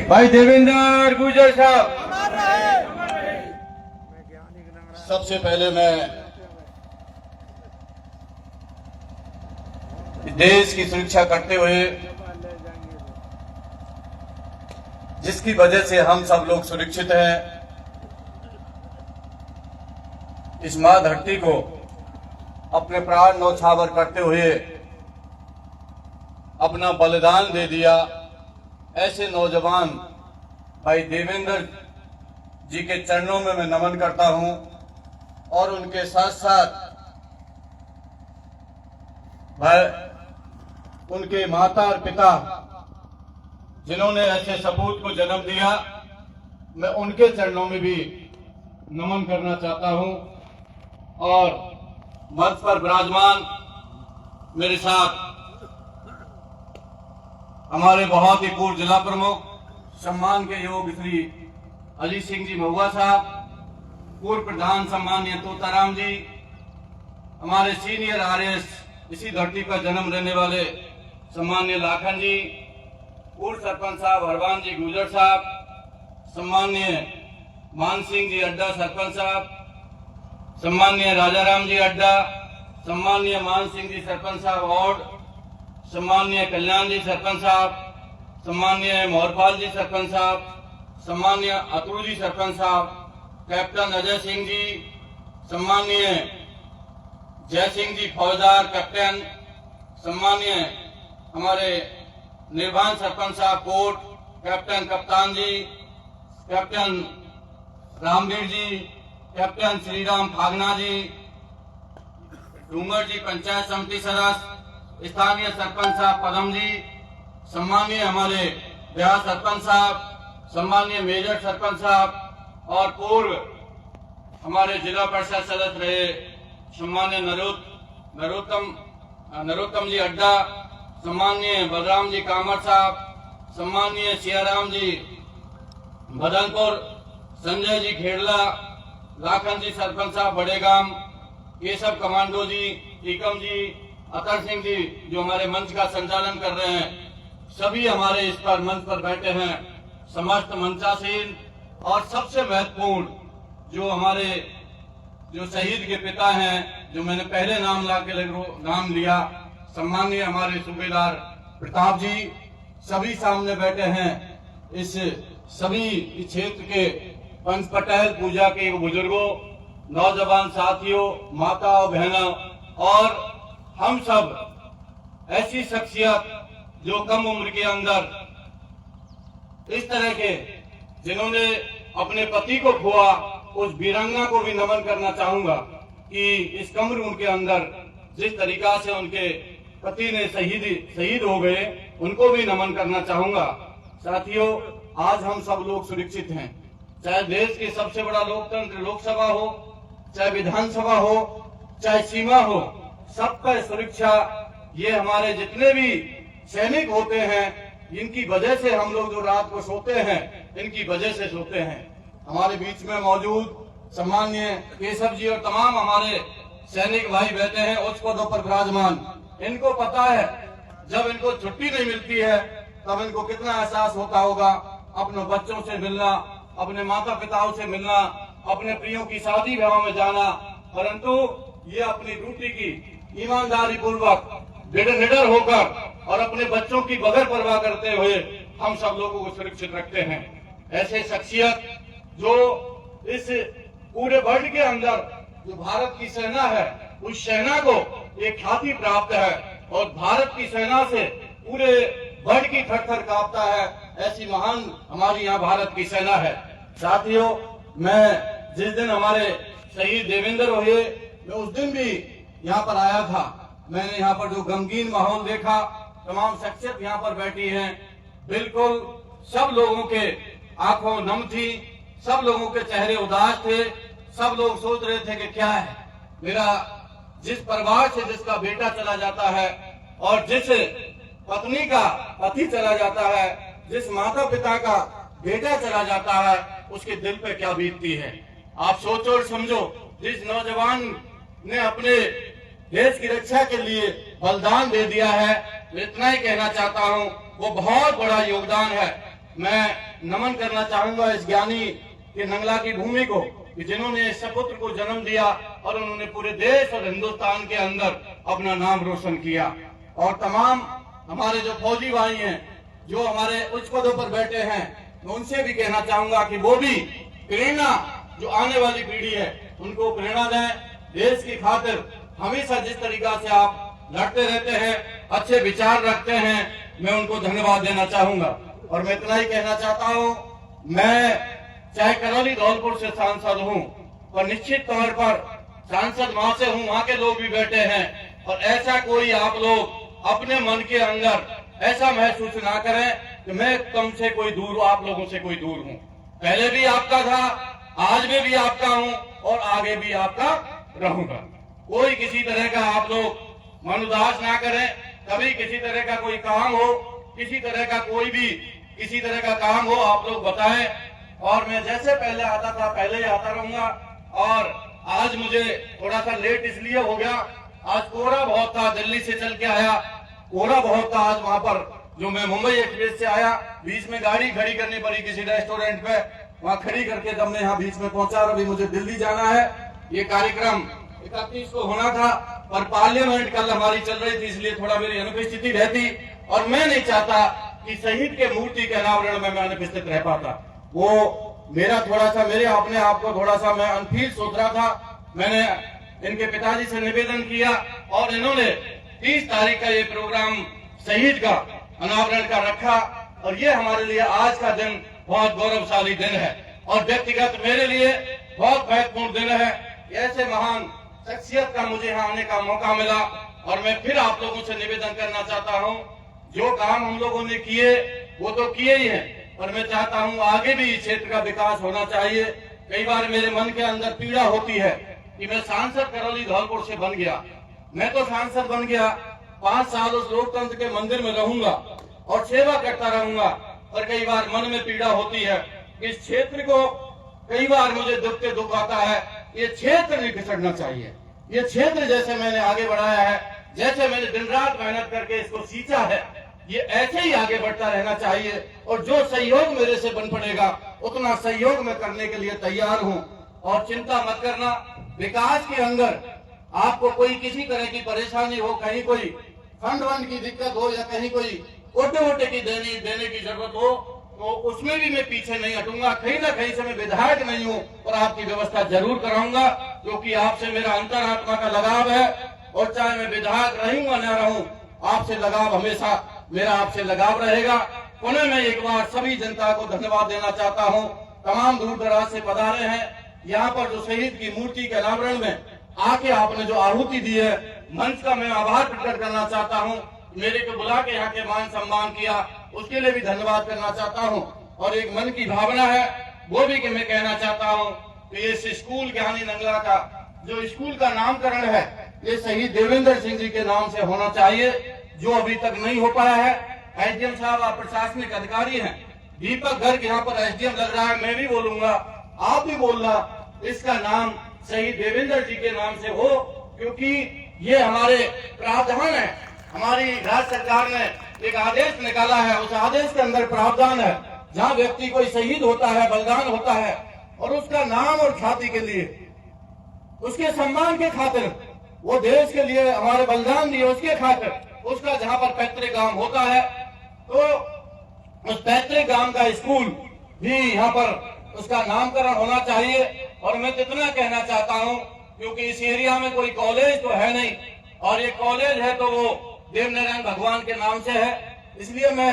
भाई देवेंद्र गुजर साहब। सबसे पहले मैं देश की सुरक्षा करते हुए, जिसकी वजह से हम सब लोग सुरक्षित हैं, इस मां धरती को अपने प्राण न्यौछावर करते हुए अपना बलिदान दे दिया, ऐसे नौजवान भाई देवेंद्र जी के चरणों में मैं नमन करता हूं। और उनके साथ साथ भाई उनके माता और पिता जिन्होंने ऐसे सपूत को जन्म दिया, मैं उनके चरणों में भी नमन करना चाहता हूं। और मंच पर विराजमान मेरे साथ हमारे बहुत ही पूर्व जिला प्रमुख सम्मान के योग्य श्री अली सिंह जी महुआ साहब, पूर्व प्रधान सम्मानीय तोताराम जी, हमारे सीनियर आरएस इसी धरती पर जन्म लेने वाले सम्मानीय लाखन जी, पूर्व सरपंच साहब हरवान जी गुजर साहब, सम्मानीय मान सिंह जी अड्डा सरपंच साहब, सम्मानीय राजाराम जी अड्डा, सम्मानीय मान सिंह जी सरपंच साहब वार्ड, सम्मानीय कल्याण जी सरपंच साहब, सम्मानीय मोहरपाल जी सरपंच साहब, सम्मानीय अतुल जी सरपंच साहब, कैप्टन अजय सिंह जी, सम्मानीय जय सिंह जी फौजदार कैप्टन, सम्मानीय हमारे निर्वाण सरपंच साहब कोट, कैप्टन कप्तान जी, कैप्टन रामवीर जी, कैप्टन श्रीराम फागना जी, डूंगर जी पंचायत समिति सदस्य, स्थानीय सरपंच साहब पदम जी, सम्मानीय हमारे बिहार सरपंच साहब, सम्मानीय मेजर सरपंच साहब और पूर्व हमारे जिला परिषद सदस्य रहे सम्मानीय नरोत्तम जी अड्डा, सम्मानीय बलराम जी कामर साहब, सम्मानीय सियाराम जी बदनपुर, संजय जी खेड़ला, लाखन जी सरपंच साहब बड़ेगाम, केशव कमांडो जी, टीकम जी, अतर सिंह जी जो हमारे मंच का संचालन कर रहे हैं, सभी हमारे इस पर मंच पर बैठे हैं, समस्त मंचासीन, और सबसे महत्वपूर्ण जो हमारे जो शहीद के पिता हैं, जो मैंने पहले नाम लिया, सम्मानीय हमारे सूबेदार प्रताप जी, सभी सामने बैठे हैं। इस सभी क्षेत्र के पंच पटेल पूजा के बुजुर्गों, नौजवान साथियों, माताओं बहनों और हम सब ऐसी शख्सियत जो कम उम्र के अंदर इस तरह के जिन्होंने अपने पति को खोआ, उस वीरांगना को भी नमन करना चाहूंगा कि इस कम उम्र के अंदर जिस तरीका से उनके पति ने शहीद हो गए, उनको भी नमन करना चाहूंगा। साथियों, आज हम सब लोग सुरक्षित हैं, चाहे देश के सबसे बड़ा लोकतंत्र लोकसभा हो, चाहे विधानसभा हो, चाहे सीमा हो, सबका सुरक्षा ये हमारे जितने भी सैनिक होते हैं, इनकी वजह से हम लोग जो रात को सोते हैं, इनकी वजह से सोते हैं। हमारे बीच में मौजूद सम्मानीय केशव जी और तमाम हमारे सैनिक भाई बैठे हैं उच्च पदों पर विराजमान, इनको पता है जब इनको छुट्टी नहीं मिलती है तब इनको कितना एहसास होता होगा, अपने बच्चों से मिलना, अपने माता पिताओं से मिलना, अपने प्रियों की शादी विवाह में जाना, परंतु ये अपनी ड्यूटी की ईमानदारी पूर्वक निडर होकर और अपने बच्चों की बगैर परवाह करते हुए हम सब लोगों को सुरक्षित रखते हैं। ऐसे शख्सियत जो इस पूरे वर्ल्ड के अंदर जो भारत की सेना है, उस सेना को एक ख्याति प्राप्त है और भारत की सेना से पूरे वर्ल्ड की थर-थर कांपता है, ऐसी महान हमारी यहाँ भारत की सेना है। साथियों, मैं जिस दिन हमारे शहीद देवेंद्र हुए, मैं उस दिन भी यहाँ पर आया था। मैंने यहाँ पर जो गमगीन माहौल देखा, तमाम शख्सियत यहाँ पर बैठी हैं, बिल्कुल सब लोगों के आंखों नम थी, सब लोगों के चेहरे उदास थे, सब लोग सोच रहे थे कि क्या है मेरा, जिस परिवार से जिसका बेटा चला जाता है और जिस पत्नी का पति चला जाता है, जिस माता पिता का बेटा चला जाता है, उसके दिल पे क्या बीतती है। आप सोचो और समझो, जिस नौजवान ने अपने देश की रक्षा के लिए बलिदान दे दिया है, मैं इतना ही कहना चाहता हूं, वो बहुत बड़ा योगदान है। मैं नमन करना चाहूंगा इस ज्ञानी के नंगला की भूमि को कि जिन्होंने इस सपुत्र को जन्म दिया और उन्होंने पूरे देश और हिंदुस्तान के अंदर अपना नाम रोशन किया। और तमाम हमारे जो फौजी भाई हैं, जो हमारे उच्च पदों पर बैठे हैं, मैं उनसे भी कहना चाहूंगा कि वो भी प्रेरणा, जो आने वाली पीढ़ी है उनको प्रेरणा दें। देश की खातिर हमेशा जिस तरीका से आप लड़ते रहते हैं, अच्छे विचार रखते हैं, मैं उनको धन्यवाद देना चाहूंगा। और मैं इतना ही कहना चाहता हूं, मैं चाहे करौली धौलपुर से सांसद हूं, पर निश्चित तौर पर सांसद वहां से हूं, वहां के लोग भी बैठे हैं, और ऐसा कोई आप लोग अपने मन के अंदर ऐसा महसूस ना करें कि मैं तुम से कोई दूर, आप लोगों से कोई दूर हूं। पहले भी आपका था, आज में भी आपका हूं और आगे भी आपका रहूंगा। कोई किसी तरह का आप लोग मन उदास ना करें। कभी किसी तरह का कोई काम हो, किसी तरह का कोई भी किसी तरह का काम हो, आप लोग बताएं। और मैं जैसे पहले आता था पहले ही आता रहूंगा। और आज मुझे थोड़ा सा लेट इसलिए हो गया, आज कोहरा बहुत था, दिल्ली से चल के आया, कोहरा बहुत था आज वहां पर। जो मैं मुंबई एक्सप्रेस से आया, बीच में गाड़ी खड़ी करनी पड़ी किसी रेस्टोरेंट पे, वहां खड़ी करके तब मैं यहाँ बीच में पहुंचा। अभी मुझे दिल्ली जाना है। ये कार्यक्रम 31 को होना था, पर पार्लियामेंट कल हमारी चल रही थी, इसलिए थोड़ा मेरी अनुपस्थिति रहती। और मैं नहीं चाहता कि शहीद के मूर्ति के अनावरण में मैं अनुपस्थित रह पाता। वो मेरा थोड़ा सा, मेरे अपने आप को थोड़ा सा मैं अनफील सोच रहा था। मैंने इनके पिताजी से निवेदन किया और इन्होंने 30 तारीख का ये प्रोग्राम शहीद का अनावरण का रखा। और ये हमारे लिए आज का दिन बहुत गौरवशाली दिन है और व्यक्तिगत मेरे लिए बहुत महत्वपूर्ण दिन है। ऐसे महान शख्सियत का मुझे यहाँ आने का मौका मिला। और मैं फिर आप लोगों से निवेदन करना चाहता हूँ, जो काम हम लोगों ने किए वो तो किए ही हैं, और मैं चाहता हूँ आगे भी इस क्षेत्र का विकास होना चाहिए। कई बार मेरे मन के अंदर पीड़ा होती है कि मैं सांसद करौली धौलपुर से बन गया, मैं तो सांसद बन गया, 5 साल उस लोकतंत्र के मंदिर में रहूंगा और सेवा करता रहूंगा। और कई बार मन में पीड़ा होती है, इस क्षेत्र को कई बार मुझे दुख के दुख आता है, ये क्षेत्र नहीं घिसड़ना चाहिए। ये क्षेत्र जैसे मैंने आगे बढ़ाया है, जैसे मैंने दिन रात मेहनत करके इसको सींचा है, ये ऐसे ही आगे बढ़ता रहना चाहिए। और जो सहयोग मेरे से बन पड़ेगा उतना सहयोग मैं करने के लिए तैयार हूँ। और चिंता मत करना, विकास के अंदर आपको कोई किसी तरह की परेशानी हो, कहीं कोई फंड वंड की दिक्कत हो या कहीं कोई ओटे की देने की जरूरत हो, तो उसमें भी मैं पीछे नहीं हटूंगा। कहीं ना कहीं से मैं विधायक नहीं हूँ और आपकी व्यवस्था जरूर कराऊंगा, क्योंकि आपसे मेरा अंतरात्मा का लगाव है। और चाहे मैं विधायक रहूंगा न रहूं, आपसे लगाव हमेशा मेरा आपसे लगाव रहेगा। पुनः मैं एक बार सभी जनता को धन्यवाद देना चाहता हूं। तमाम दूर दराज से पधारे हैं, यहाँ पर जो शहीद की मूर्ति के अनावरण में आके आपने जो आहुति दी है, मंच का मैं आभार प्रकट करना चाहता हूं। मेरे को बुला के यहाँ के मान सम्मान किया, उसके लिए भी धन्यवाद करना चाहता हूं। और एक मन की भावना है वो भी कि मैं कहना चाहता हूं कि इस स्कूल ज्ञानी नंगला का जो स्कूल का नामकरण है, ये शहीद देवेंद्र सिंह जी के नाम से होना चाहिए, जो अभी तक नहीं हो पाया है। एसडीएम साहब आप प्रशासनिक अधिकारी हैं, दीपक गर्ग यहाँ पर एसडीएम लग रहा है, मैं भी बोलूंगा, आप भी बोलना, इसका नाम शहीद देवेंद्र जी के नाम से हो, क्योंकि ये हमारे प्रावधान है। हमारी राज्य सरकार ने एक आदेश निकाला है, उस आदेश के अंदर प्रावधान है, जहाँ व्यक्ति कोई शहीद होता है, बलिदान होता है, और उसका नाम और ख्याति के लिए, उसके सम्मान के खातिर, वो देश के लिए हमारे बलिदान दिए उसके खातिर, उसका जहाँ पर पैतृक गांव होता है, तो उस पैतृक गांव का स्कूल भी यहाँ पर उसका नामकरण होना चाहिए। और मैं इतना कहना चाहता हूँ, क्योंकि इस एरिया में कोई कॉलेज तो है नहीं, और ये कॉलेज है तो वो देवनारायण भगवान के नाम से है, इसलिए मैं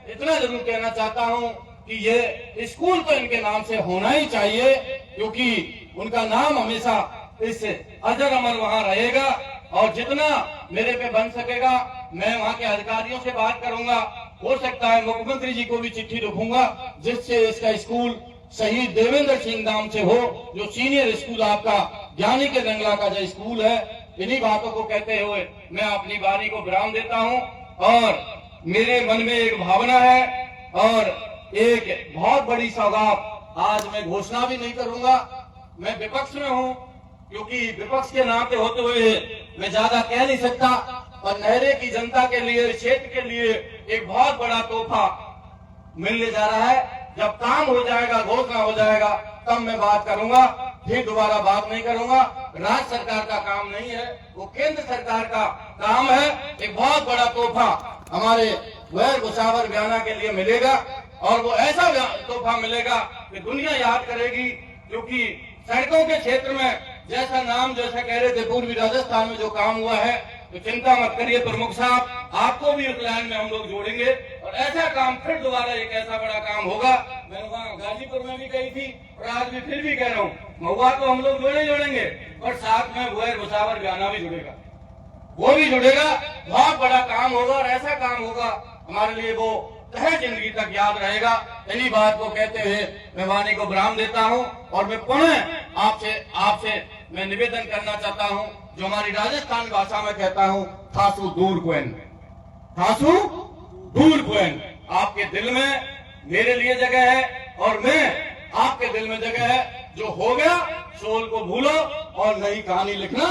इतना जरूर कहना चाहता हूँ कि ये स्कूल तो इनके नाम से होना ही चाहिए, क्योंकि उनका नाम हमेशा इस अजर अमर वहाँ रहेगा। और जितना मेरे पे बन सकेगा मैं वहाँ के अधिकारियों से बात करूंगा, हो सकता है मुख्यमंत्री जी को भी चिट्ठी लिखूंगा, जिससे इसका स्कूल शहीद देवेंद्र सिंह नाम से हो, जो सीनियर स्कूल आपका ज्ञानी के नंगला का जो स्कूल है। इन्हीं बातों को कहते हुए मैं अपनी बारी को विराम देता हूँ। और मेरे मन में एक भावना है और एक बहुत बड़ी सौगात, आज मैं घोषणा भी नहीं करूंगा, मैं विपक्ष में हूँ, क्योंकि विपक्ष के नाते होते हुए मैं ज्यादा कह नहीं सकता। और नहरे की जनता के लिए, क्षेत्र के लिए एक बहुत बड़ा तोहफा मिलने जा रहा है। जब काम हो जाएगा, घोषणा हो जाएगा, तब मैं बात करूंगा, फिर दोबारा बात नहीं करूंगा। राज्य सरकार का काम नहीं है, वो केंद्र सरकार का काम है। एक बहुत बड़ा तोहफा हमारे वैर भुसावर बयाना के लिए मिलेगा, और वो ऐसा तोहफा मिलेगा कि दुनिया याद करेगी। क्योंकि सड़कों के क्षेत्र में जैसा नाम जैसा कह रहे थे, पूर्वी राजस्थान में जो काम हुआ है, तो चिंता मत करिए प्रमुख साहब, आपको भी उस लाइन में हम लोग जोड़ेंगे, और ऐसा काम फिर दोबारा एक ऐसा बड़ा काम होगा। मैंने वहाँ गाजीपुर में भी कही थी, और आज भी फिर भी कह रहा हूँ, महुआ को हम लोग जोड़ेंगे, और साथ में वैर भुसावर बयाना भी जुड़ेगा, वो भी जुड़ेगा। बहुत बड़ा काम होगा, और ऐसा काम होगा हमारे लिए वो तहे जिंदगी तक याद रहेगा। इन्हीं बात को कहते हुए मैं वाणी को विराम देता हूं, और मैं पुनः आपसे मैं निवेदन करना चाहता हूं, जो हमारी राजस्थान भाषा में कहता हूं, थासू दूर क्वेन, थासू दूर क्वेन। आपके दिल में मेरे लिए जगह है, और मैं आपके दिल में जगह है। जो हो गया शोल को भूलो और नई कहानी लिखना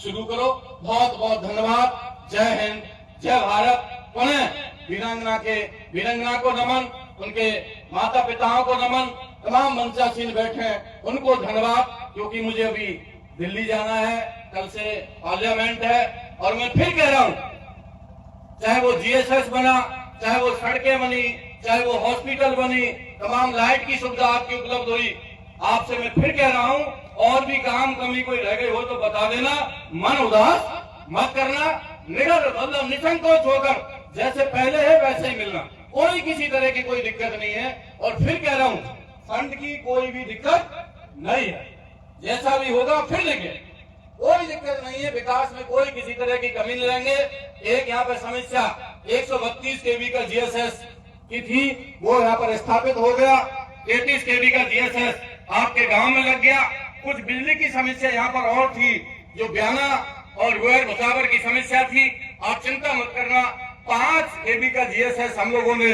शुरू करो। बहुत बहुत धन्यवाद। जय हिंद, जय भारत। पुनः वीरांगना को नमन, उनके माता पिताओं को नमन, तमाम मंचासीन बैठे हैं उनको धन्यवाद। क्योंकि मुझे अभी दिल्ली जाना है, कल से पार्लियामेंट है, और मैं फिर कह रहा हूं, चाहे वो जीएसएस बना, चाहे वो सड़कें बनी, चाहे वो हॉस्पिटल बनी, तमाम लाइट की सुविधा आपकी उपलब्ध हुई। आपसे मैं फिर कह रहा हूं, और भी काम कमी कोई रह गई हो तो बता देना, मन उदास मत करना, मतलब निसंकोच होकर जैसे पहले है वैसे ही मिलना, कोई किसी तरह की कोई दिक्कत नहीं है। और फिर कह रहा हूं, फंड की कोई भी दिक्कत नहीं है, जैसा भी होगा फिर लेंगे, कोई दिक्कत नहीं है। विकास में कोई किसी तरह की कमी नहीं लेंगे। एक यहाँ पे समस्या 132 केवी का जीएसएस की थी, वो यहाँ पर स्थापित हो गया। 33 केवी का जीएसएस आपके गांव में लग गया। कुछ बिजली की समस्या यहाँ पर और थी, जो बयाना और वैर भुसावर की समस्या थी। आप चिंता मत करना, 5 केवी का जीएसएस हम लोगों ने,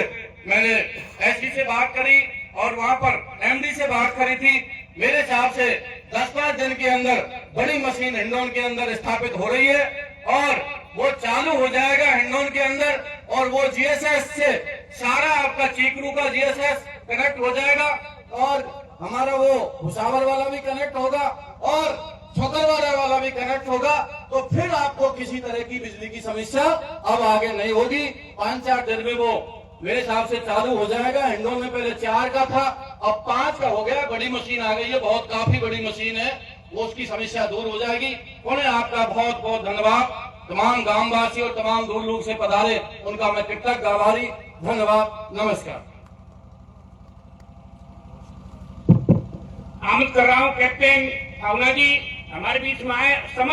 मैंने एसडी से बात करी और वहां पर एमडी से बात करी थी। मेरे हिसाब से 10-5 दिन के अंदर बड़ी मशीन हिंडौन के अंदर स्थापित हो रही है, और वो चालू हो जाएगा हिंडौन के अंदर, और वो जीएसएस से सारा आपका चीकरू का जीएसएस कनेक्ट हो जाएगा, और हमारा वो भुसावर वाला भी कनेक्ट होगा, और छोकरवाड़ा वाला भी कनेक्ट होगा। तो फिर आपको किसी तरह की बिजली की समस्या अब आगे नहीं होगी। 5-4 दिन में वो मेरे हिसाब से चालू हो जाएगा। हिंडौन में पहले 4 का था, अब 5 का हो गया। बड़ी मशीन आ गई है, बहुत काफी बड़ी मशीन है, वो उसकी समस्या दूर हो जाएगी। पुनः आपका बहुत बहुत धन्यवाद। तमाम गांववासी और तमाम दूर लोग से पधारे, उनका मैं कृतज्ञ आभारी। धन्यवाद, नमस्कार। आमंत्रित कर रहा हूँ कैप्टन भावना जी हमारे बीच में आए। समझ